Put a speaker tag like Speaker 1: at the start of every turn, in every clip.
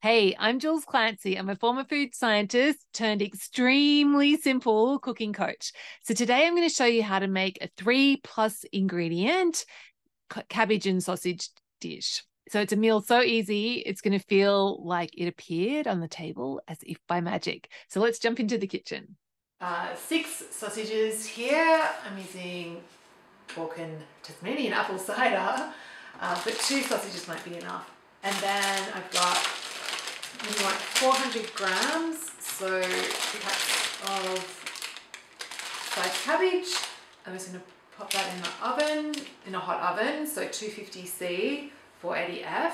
Speaker 1: Hey, I'm Jules Clancy. I'm a former food scientist turned extremely simple cooking coach. So today I'm going to show you how to make a 3+ ingredient cabbage and sausage dish. So it's a meal so easy, it's going to feel like it appeared on the table as if by magic. So let's jump into the kitchen. 6 sausages here. I'm using pork and Tasmanian apple cider, but 2 sausages might be enough. And then I've got like 400 grams, so cups of sliced cabbage. I'm just going to pop that in the oven, in a hot oven, so 250C, 480F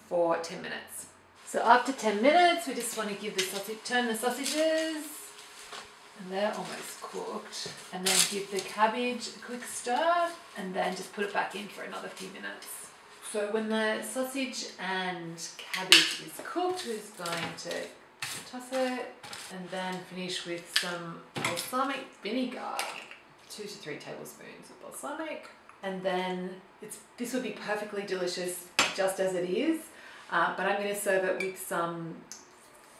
Speaker 1: for 10 minutes. So after 10 minutes, we just want to give the sausage, turn the sausages, and they're almost cooked. And then give the cabbage a quick stir, and then just put it back in for another few minutes. So when the sausage and cabbage is cooked, we're just going to toss it and then finish with some balsamic vinegar, 2 to 3 tablespoons of balsamic. And then this would be perfectly delicious just as it is, but I'm going to serve it with some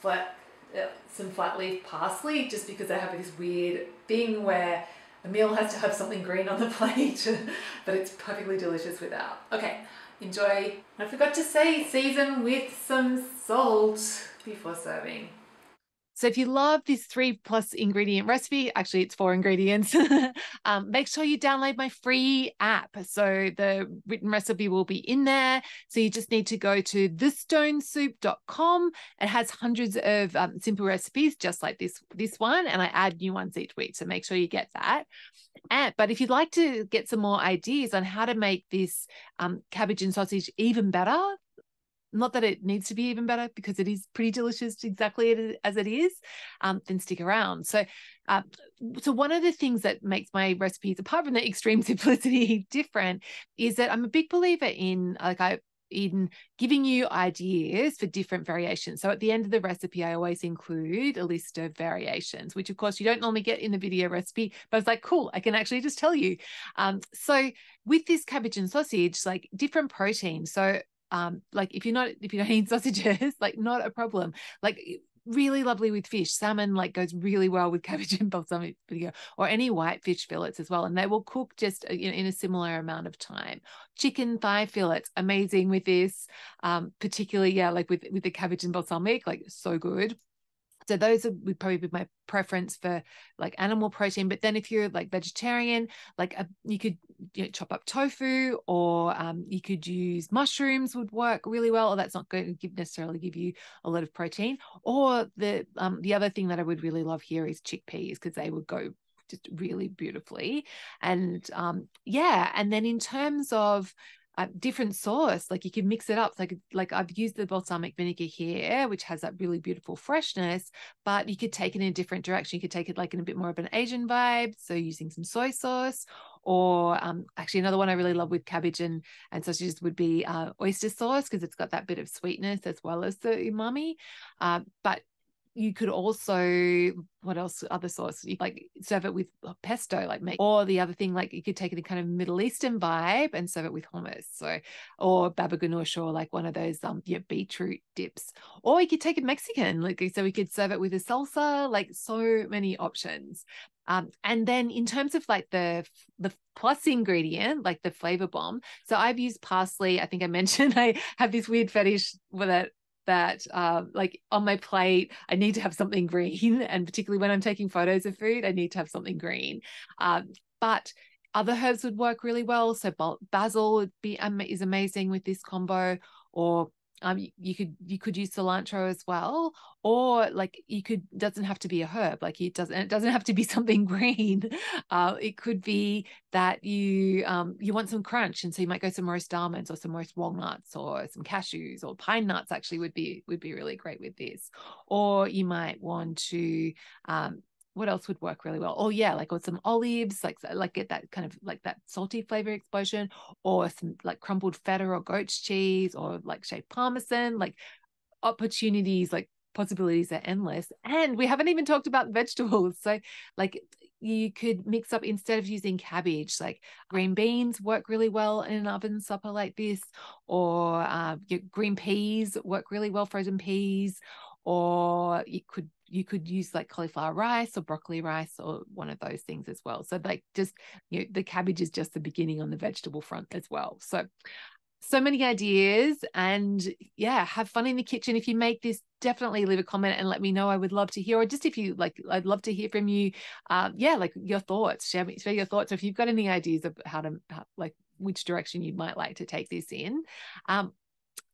Speaker 1: flat leaf parsley, just because I have this weird thing where a meal has to have something green on the plate, but it's perfectly delicious without. Okay. Enjoy. I forgot to say, season with some salt before serving. So if you love this 3+ ingredient recipe, actually it's 4 ingredients, make sure you download my free app. So the written recipe will be in there. So you just need to go to thestonesoup.com. It has hundreds of simple recipes just like this one, and I add new ones each week. So make sure you get that. But if you'd like to get some more ideas on how to make this cabbage and sausage even better, not that it needs to be even better because it is pretty delicious exactly as it is, then stick around. So one of the things that makes my recipes, apart from the extreme simplicity, different is that I'm a big believer in giving you ideas for different variations. So at the end of the recipe, I always include a list of variations, which of course you don't normally get in the video recipe, but I was like, cool, I can actually just tell you. So with this cabbage and sausage, like different proteins. So like if you don't eat sausages, like not a problem. Like really lovely with fish. Salmon like goes really well with cabbage and balsamic vinegar, or any white fish fillets as well, and they will cook just in a similar amount of time. Chicken thigh fillets, amazing with this, particularly like with the cabbage and balsamic, like so good. So those would probably be my preference for like animal protein. But then if you're like vegetarian, like you could chop up tofu, or you could use mushrooms would work really well. Or that's not going to necessarily give you a lot of protein. Or the other thing that I would really love here is chickpeas, because they would go just really beautifully. And and then in terms of different sauce, like you can mix it up. Like I've used the balsamic vinegar here, which has that really beautiful freshness, but you could take it in a different direction. You could take it like in a bit more of an Asian vibe, so using some soy sauce, or actually another one I really love with cabbage and sausages would be oyster sauce, because it's got that bit of sweetness as well as the umami. But you could also, what else, other sauce, you like serve it with pesto, or the other thing, like you could take it in kind of Middle Eastern vibe and serve it with hummus, so, or baba ganoush, or like one of those beetroot dips, or you could take it Mexican, like, so we could serve it with a salsa, like so many options. And then in terms of like the plus ingredient, like the flavor bomb, so I've used parsley. I think I mentioned I have this weird fetish with it, that like on my plate I need to have something green, and particularly when I'm taking photos of food I need to have something green, but other herbs would work really well. So basil would be is amazing with this combo, or you could use cilantro as well, or like doesn't have to be a herb, like it doesn't have to be something green. It could be that you want some crunch, and so you might go some roast almonds or some roast walnuts or some cashews, or pine nuts actually would be really great with this. Or you might want to what else would work really well? Oh yeah, like, or some olives, like get that kind of like that salty flavor explosion, or some like crumbled feta or goat's cheese, or like shaved parmesan, like opportunities, like possibilities are endless. And we haven't even talked about vegetables. So like you could mix up, instead of using cabbage, like green beans work really well in an oven supper like this, or green peas work really well, frozen peas, or you could use like cauliflower rice or broccoli rice or one of those things as well. So like just, the cabbage is just the beginning on the vegetable front as well. So many ideas, and yeah, have fun in the kitchen. If you make this, definitely leave a comment and let me know. I would love to hear, or just if you like, I'd love to hear from you. Like your thoughts, share your thoughts. If you've got any ideas of how like which direction you might like to take this in.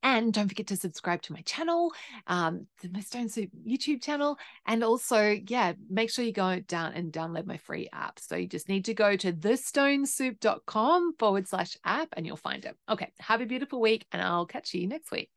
Speaker 1: And don't forget to subscribe to my channel, my Stone Soup YouTube channel. And also, yeah, make sure you go down and download my free app. So you just need to go to thestonesoup.com/app and you'll find it. Okay, have a beautiful week and I'll catch you next week.